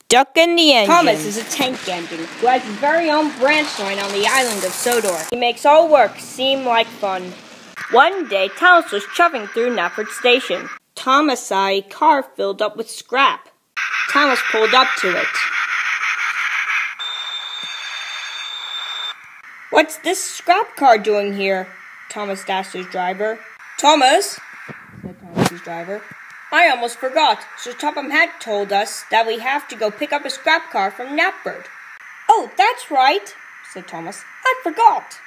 Duck in the engine. Thomas is a tank engine who has his very own branch line on the island of Sodor. He makes all work seem like fun. One day, Thomas was chuffing through Knapford Station. Thomas saw a car filled up with scrap. Thomas pulled up to it. "What's this scrap car doing here?" Thomas asked his driver. "Thomas," said Thomas's driver, "I almost forgot. Sir Topham Hatt told us that we have to go pick up a scrap car from Knapford." "Oh, that's right," said Thomas. "I forgot."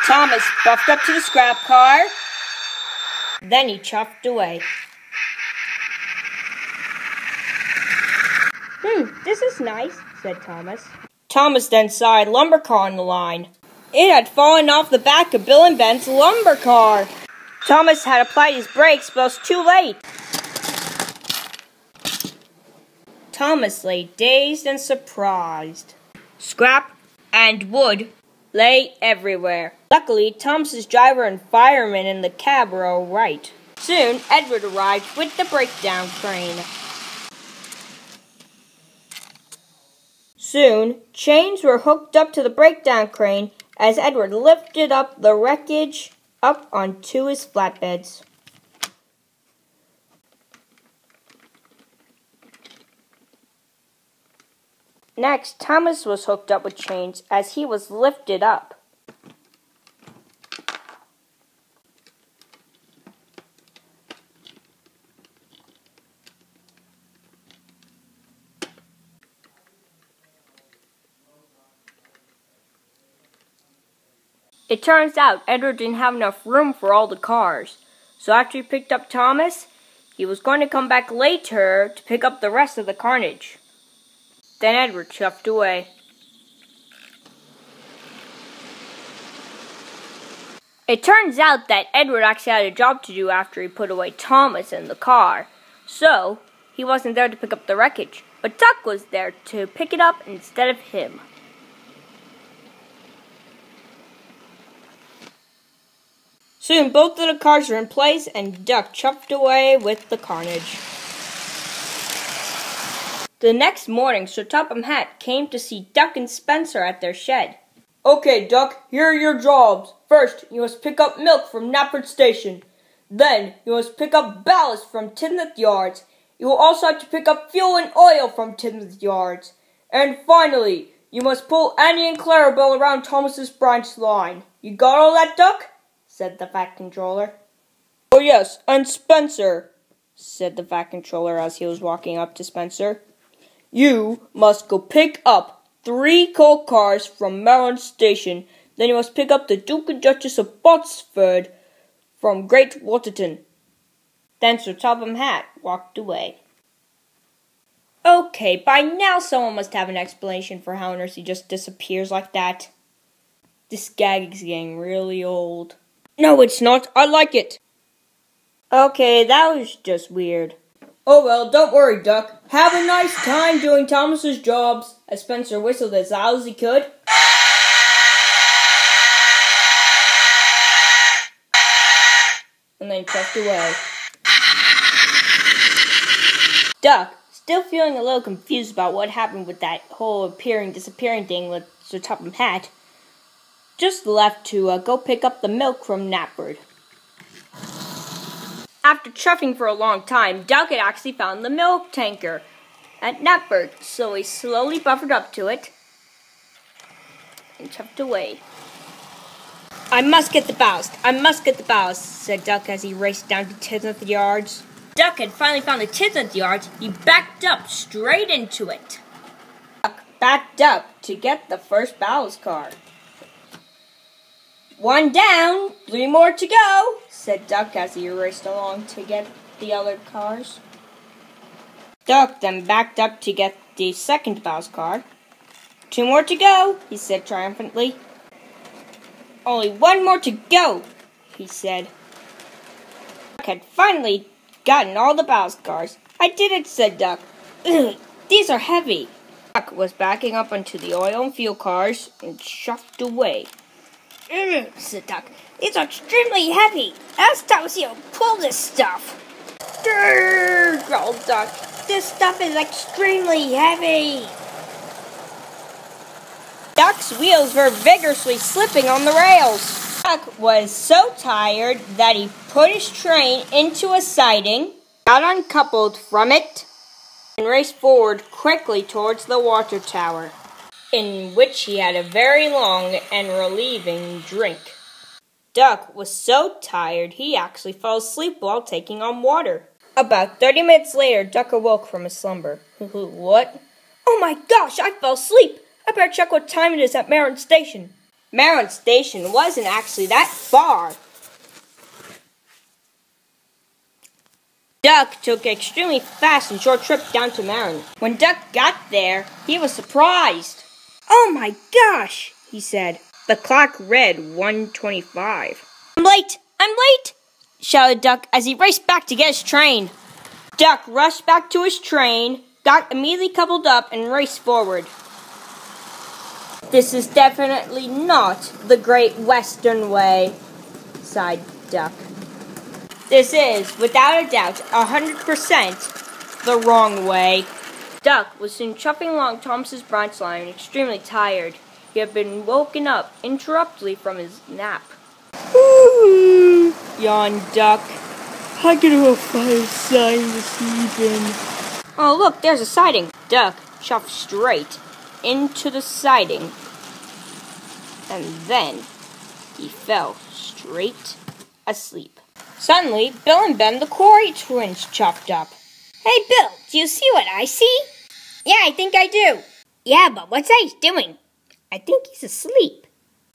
Thomas buffed up to the scrap car. Then he chuffed away. "This is nice," said Thomas. Thomas then saw a lumber car on the line. It had fallen off the back of Bill and Ben's lumber car. Thomas had applied his brakes, but it was too late. Thomas lay dazed and surprised. Scrap and wood lay everywhere. Luckily, Thomas's driver and fireman in the cab were all right. Soon, Edward arrived with the breakdown crane. Soon, chains were hooked up to the breakdown crane as Edward lifted up the wreckage up onto his flatbeds. Next, Thomas was hooked up with chains as he was lifted up. It turns out Edward didn't have enough room for all the cars, so after he picked up Thomas, he was going to come back later to pick up the rest of the carnage. Then Edward chuffed away. It turns out that Edward actually had a job to do after he put away Thomas in the car, so he wasn't there to pick up the wreckage, but Duck was there to pick it up instead of him. Soon both of the cars were in place and Duck chuffed away with the carnage. The next morning, Sir Topham Hatt came to see Duck and Spencer at their shed. "Okay, Duck, here are your jobs. First, you must pick up milk from Knapford Station. Then, you must pick up ballast from Tidmouth Yards. You will also have to pick up fuel and oil from Tidmouth Yards. And finally, you must pull Annie and Clarabelle around Thomas's branch line. You got all that, Duck?" said the Vat Controller. "Oh yes, and Spencer," said the Vat Controller as he was walking up to Spencer. "You must go pick up 3 coal cars from Maryland Station. Then you must pick up the Duke and Duchess of Botsford from Great Waterton." Then Sir Topham Hatt walked away. Okay, by now someone must have an explanation for how on earth he just disappears like that. This gag is getting really old. No, it's not. I like it. Okay, that was just weird. "Oh well, don't worry, Duck. Have a nice time doing Thomas's jobs," as Spencer whistled as loud as he could. And then chuffed away. Duck, still feeling a little confused about what happened with that whole appearing-disappearing thing with Sir Topham Hatt, just left to go pick up the milk from Knapford. After chuffing for a long time, Duck had actually found the milk tanker at Knapford, so he slowly buffered up to it and chuffed away. "I must get the ballast, said Duck as he raced down to Tidmouth Yards. Duck had finally found the Tidmouth Yards. He backed up straight into it. Duck backed up to get the first ballast car. "1 down, 3 more to go," said Duck as he raced along to get the other cars. Duck then backed up to get the second ballast car. 2 more to go, he said triumphantly. "Only 1 more to go," he said. Duck had finally gotten all the ballast cars. "I did it," said Duck. "Ugh, these are heavy." Duck was backing up onto the oil and fuel cars and chuffed away. Said Duck. "These are extremely heavy. Last time I see you pull this stuff." "Grrr," growled Duck. this stuff is extremely heavy. Duck's wheels were vigorously slipping on the rails. Duck was so tired that he put his train into a siding, got uncoupled from it, and raced forward quickly towards the water tower, in which he had a very long and relieving drink. Duck was so tired he actually fell asleep while taking on water. About 30 minutes later, Duck awoke from his slumber. What? Oh my gosh, I fell asleep! I better check what time it is at Marin Station. Marin Station wasn't actually that far. Duck took an extremely fast and short trip down to Marin. When Duck got there, he was surprised. Oh my gosh, he said. The clock read 1:25. I'm late! Shouted Duck as he raced back to get his train. Duck rushed back to his train, got immediately coupled up, and raced forward. This is definitely not the Great Western Way, sighed Duck. This is, without a doubt, 100% the wrong way. Duck was soon chuffing along Thomas's branch line, extremely tired. He had been woken up interruptedly from his nap. Ooh, yawned Duck. I'm gonna go find a siding this evening. Oh, look, there's a siding. Duck chuffed straight into the siding, and then he fell straight asleep. Suddenly, Bill and Ben, the Quarry twins, chuffed up. Hey, Bill, do you see what I see? Yeah, I think I do. Yeah, but what's Ace doing? I think he's asleep.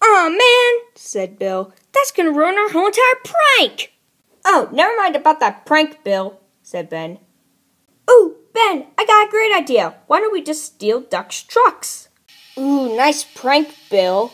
Aw, man, said Bill. That's gonna ruin our whole entire prank. Oh, never mind about that prank, Bill, said Ben. Ooh, Ben, I got a great idea. Why don't we just steal Duck's trucks? Ooh, nice prank, Bill.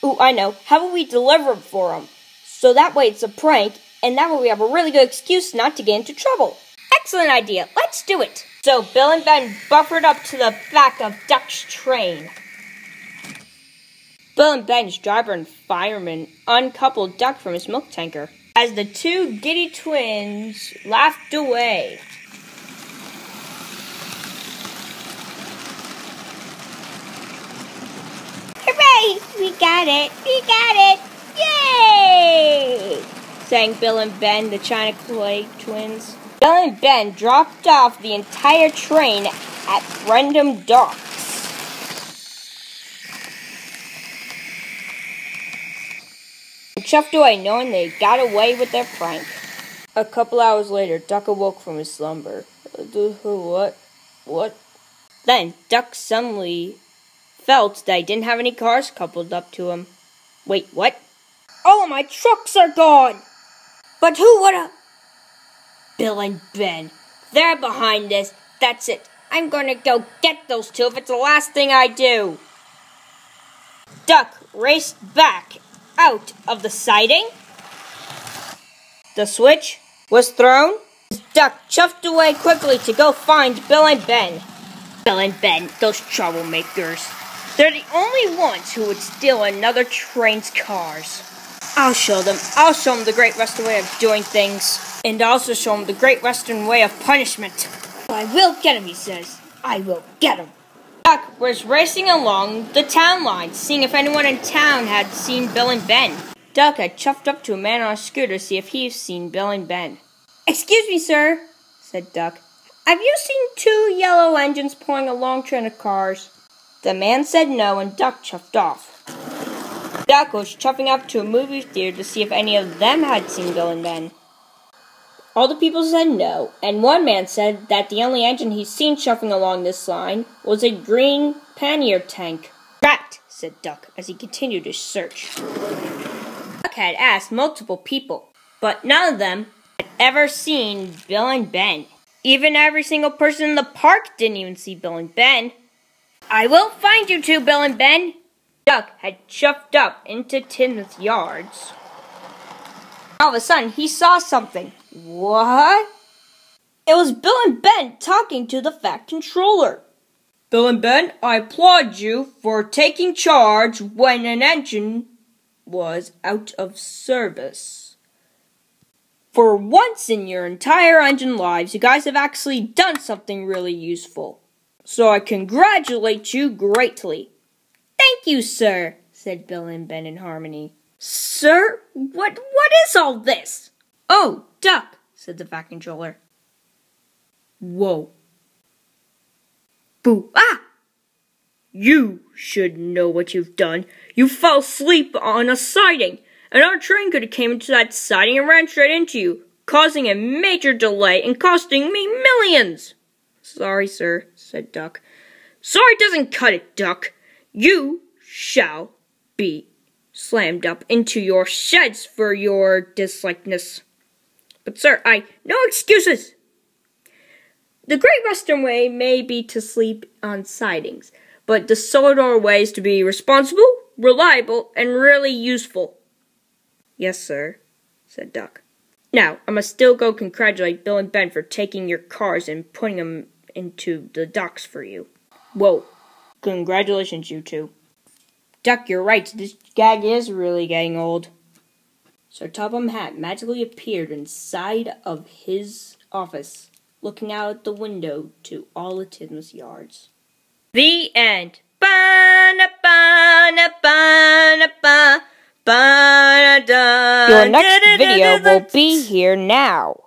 Ooh, I know. How about we deliver them for him? So that way it's a prank, and that way we have a really good excuse not to get into trouble. Excellent idea. Let's do it. So Bill and Ben buffered up to the back of Duck's train. Bill and Ben's driver and fireman uncoupled Duck from his milk tanker as the two giddy twins laughed away. Hooray! We got it! Yay! Sang Bill and Ben, the China Clay twins. Bill and Ben dropped off the entire train at Brendam Docks. And chuffed away, knowing they got away with their prank. A couple hours later, Duck awoke from his slumber. What? Then Duck suddenly felt that he didn't have any cars coupled up to him. Wait, what? All of my trucks are gone! But who would've? Bill and Ben. They're behind this. That's it. I'm gonna go get those two if it's the last thing I do. Duck raced back out of the siding. The switch was thrown. Duck chuffed away quickly to go find Bill and Ben. Bill and Ben, those troublemakers. They're the only ones who would steal another train's cars. I'll show them the Great Western way of doing things. And also show them the Great Western way of punishment. I will get him, he says. I will get him. Duck was racing along the town line, seeing if anyone in town had seen Bill and Ben. Duck had chuffed up to a man on a scooter to see if he'd seen Bill and Ben. Excuse me, sir, said Duck. Have you seen two yellow engines pulling a long train of cars? The man said no, and Duck chuffed off. Duck was chuffing up to a movie theater to see if any of them had seen Bill and Ben. All the people said no, and one man said that the only engine he'd seen chuffing along this line was a green pannier tank. Rat, said Duck as he continued his search. Duck had asked multiple people, but none of them had ever seen Bill and Ben. Even every single person in the park didn't even see Bill and Ben. I will find you two, Bill and Ben. Duck had chuffed up into Tim's yards. All of a sudden, he saw something. What? It was Bill and Ben talking to the Fat Controller. Bill and Ben, I applaud you for taking charge when an engine was out of service. For once in your entire engine lives, you guys have actually done something really useful. So I congratulate you greatly. Thank you, sir, said Bill and Ben in harmony. Sir, what is all this? Oh, Duck, said the Fat Controller. Whoa. Boo. Ah! You should know what you've done. You fell asleep on a siding, and our train could have came into that siding and ran straight into you, causing a major delay and costing me millions. Sorry, sir, said Duck. Sorry doesn't cut it, Duck. You shall be slammed up into your sheds for your dislikeness. But, sir, no excuses. The Great Western Way may be to sleep on sidings, but the Sodor Way is to be responsible, reliable, and really useful. Yes, sir, said Duck. Now, I must still go congratulate Bill and Ben for taking your cars and putting them into the docks for you. Whoa. Congratulations, you two. Duck, you're right. This gag is really getting old. Sir Topham Hatt magically appeared inside of his office, looking out the window to all the Tidmouth yards. The end. Your next video will be here now.